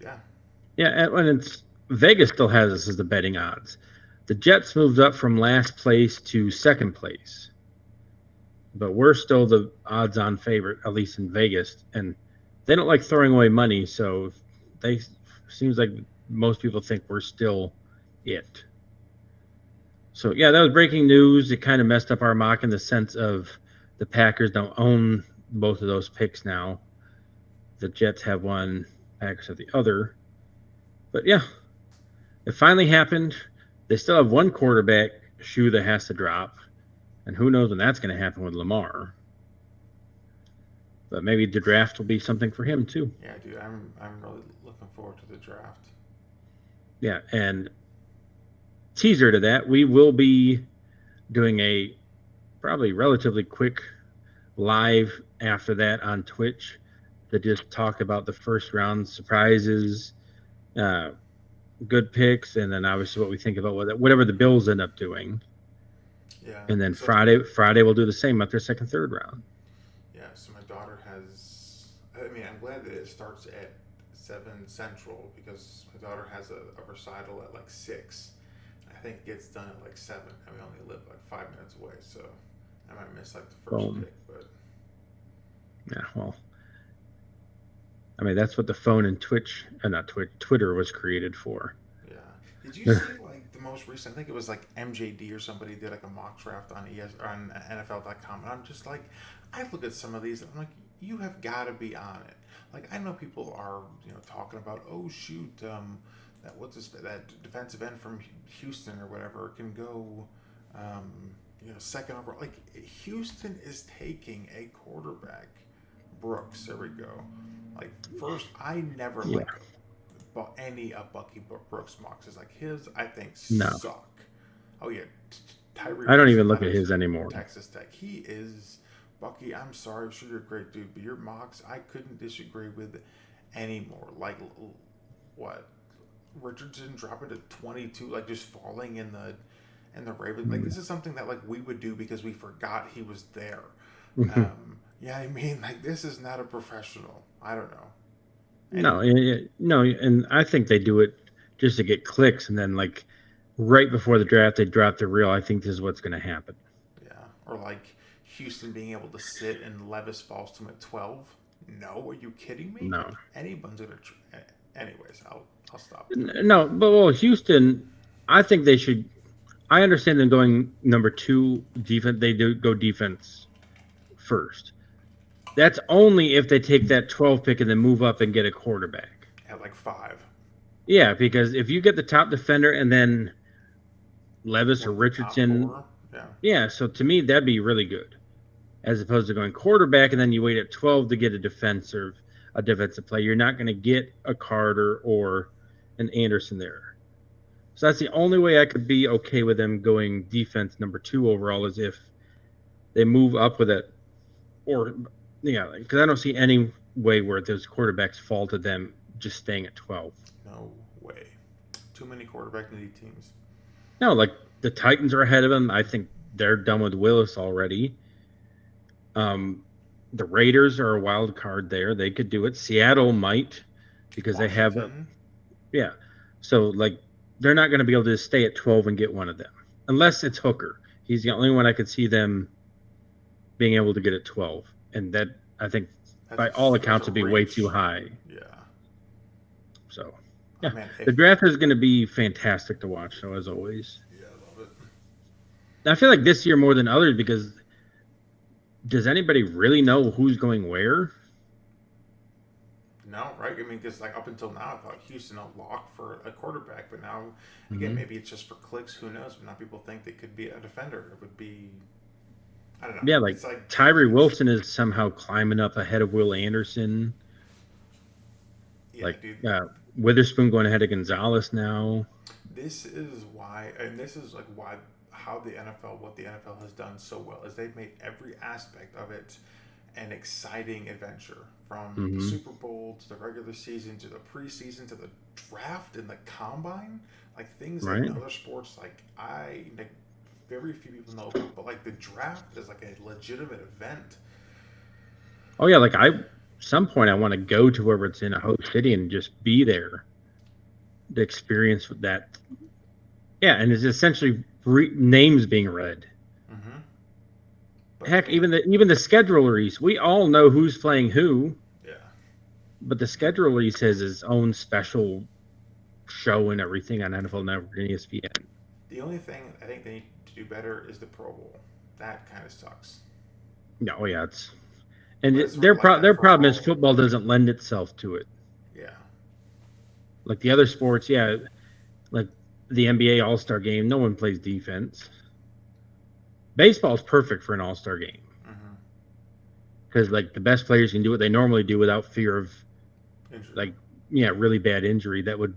yeah. Yeah, and it's Vegas still has us as the betting odds. The Jets moved up from last place to second place, but we're still the odds-on favorite, at least in Vegas, and they don't like throwing away money, so they seems like most people think we're still it. So yeah, that was breaking news. It kind of messed up our mock in the sense of the Packers don't own both of those picks now. The Jets have one, Packers have the other. But yeah, it finally happened. They still have one quarterback shoe that has to drop, and who knows when that's going to happen with Lamar. But maybe the draft will be something for him too. Yeah, dude, I'm really looking forward to the draft. Yeah, and teaser to that, we will be doing a probably relatively quick live after that on Twitch to just talk about the first round surprises, good picks, and then obviously what we think about whatever the Bills end up doing. Yeah. And then so, Friday we'll do the same after second, third round. Yeah, so my daughter has. I mean, I'm glad that it starts at 7 Central because my daughter has a recital at like 6. I think it gets done at like 7. And we only live like 5 minutes away, so I might miss like the first Boom. pick, but. Yeah, well, I mean that's what the phone and Twitter was created for. Yeah. Did you see like the most recent? I think it was like MJD or somebody did like a mock draft on on NFL.com, and I'm just like, I look at some of these, and I'm like, you have got to be on it. Like I know people are talking about, oh shoot, that defensive end from Houston or whatever can go, second over. Like Houston is taking a quarterback. Brooks, there we go. Like first, I never like any of Bucky Brooks mocks. Is like his, I think, suck. Oh yeah, Tyree. I don't even look at his anymore. Texas Tech. He is Bucky. I'm sorry, I'm sure you're a great dude, but your mocks I couldn't disagree with anymore. Like what Richardson dropping to 22, like just falling in the Ravens. Like this is something that like we would do because we forgot he was there. Yeah, I mean, like this is not a professional. I don't know. No, and I think they do it just to get clicks, and then like right before the draft, they drop the reel. I think this is what's going to happen. Yeah, or like Houston being able to sit and Levis falls to him at 12. No, are you kidding me? No. Anyone's gonna. Anyways, I'll stop. No, but Houston, I think they should. I understand them going number 2 defense. They do go defense first. That's only if they take that 12 pick and then move up and get a quarterback. At like 5. Yeah, because if you get the top defender and then Levis or Richardson. Yeah, so to me, that'd be really good. As opposed to going quarterback and then you wait at 12 to get a defensive player. You're not going to get a Carter or an Anderson there. So that's the only way I could be okay with them going defense number 2 overall is if they move up with it. Or... Yeah, because I don't see any way where those quarterbacks fall to them just staying at 12. No way. Too many quarterback needy teams. No, like the Titans are ahead of them. I think they're done with Willis already. The Raiders are a wild card there. They could do it. Seattle might because they have yeah. So like they're not going to be able to stay at 12 and get one of them unless it's Hooker. He's the only one I could see them being able to get at 12. And that, I think, by all accounts, would be way too high. Yeah. So, yeah. The draft is going to be fantastic to watch, so as always. Yeah, I love it. I feel like this year more than others because does anybody really know who's going where? No, right? I mean, because like up until now, I thought Houston a lock for a quarterback, but now, again, maybe it's just for clicks. Who knows? But now people think they could be a defender. It would be... I don't know. Yeah, like Tyree Wilson is somehow climbing up ahead of Will Anderson. Yeah, like dude. Witherspoon going ahead of Gonzalez now. This is why, and this is like why how the NFL, what the NFL has done so well is they've made every aspect of it an exciting adventure, from the Hmm. Super Bowl to the regular season to the preseason to the draft and the combine, like things that in Right. other sports, like very few people know about, but like the draft is like a legitimate event. Oh yeah, like some point I want to go to wherever it's in a host city and just be there, the experience with that. Yeah, and it's essentially names being read. Mm-hmm. But Heck, man, even the schedulers, we all know who's playing who, yeah. but the scheduler has his own special show and everything on NFL Network and ESPN. The only thing I think they need to do better is the Pro Bowl. That kind of sucks. Yeah, oh yeah, But it's sort of like their that for problem is all. football doesn't lend itself to it. Yeah. Like the other sports, yeah, like the NBA All-Star game, no one plays defense. Baseball's perfect for an All-Star game Mm-hmm. because like the best players can do what they normally do without fear of Interesting. really bad injury. That would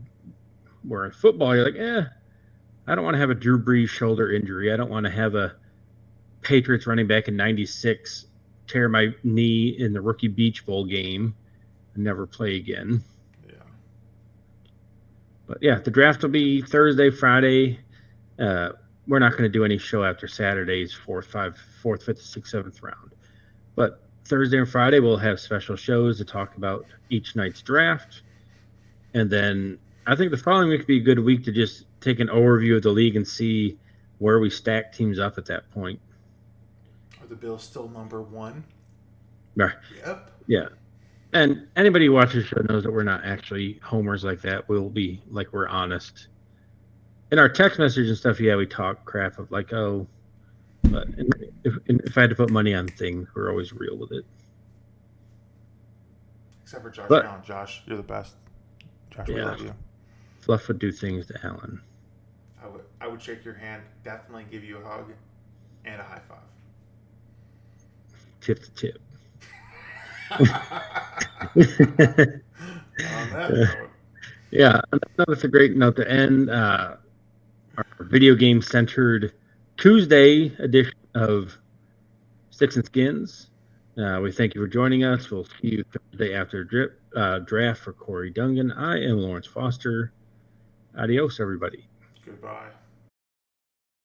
where in football you're like, I don't want to have a Drew Brees shoulder injury. I don't want to have a Patriots running back in '96 tear my knee in the rookie Beach Bowl game and never play again. Yeah. But yeah, the draft will be Thursday, Friday. We're not going to do any show after Saturday's fourth, fifth, sixth, seventh round. But Thursday and Friday we'll have special shows to talk about each night's draft. And then I think the following week would be a good week to just take an overview of the league and see where we stack teams up at that point. Are the Bills still number one? Right. Yep. Yeah. And anybody who watches the show knows that we're not actually homers like that. We'll be like, we're honest. In our text message and stuff, yeah, we talk crap of like, oh, but if I had to put money on things, we're always real with it. Except for Josh But- Allen. Josh, you're the best. Josh, we Yeah. love you. Fluff would do things to Alan. I would shake your hand, definitely give you a hug, and a high five. Tip to tip. On that note, Yeah, that's a great note to end. Our video game centered Tuesday edition of Sticks and Skins. We thank you for joining us. We'll see you Thursday after draft for Corey Dungan. I am Lawrence Foster. Adios, everybody. goodbye.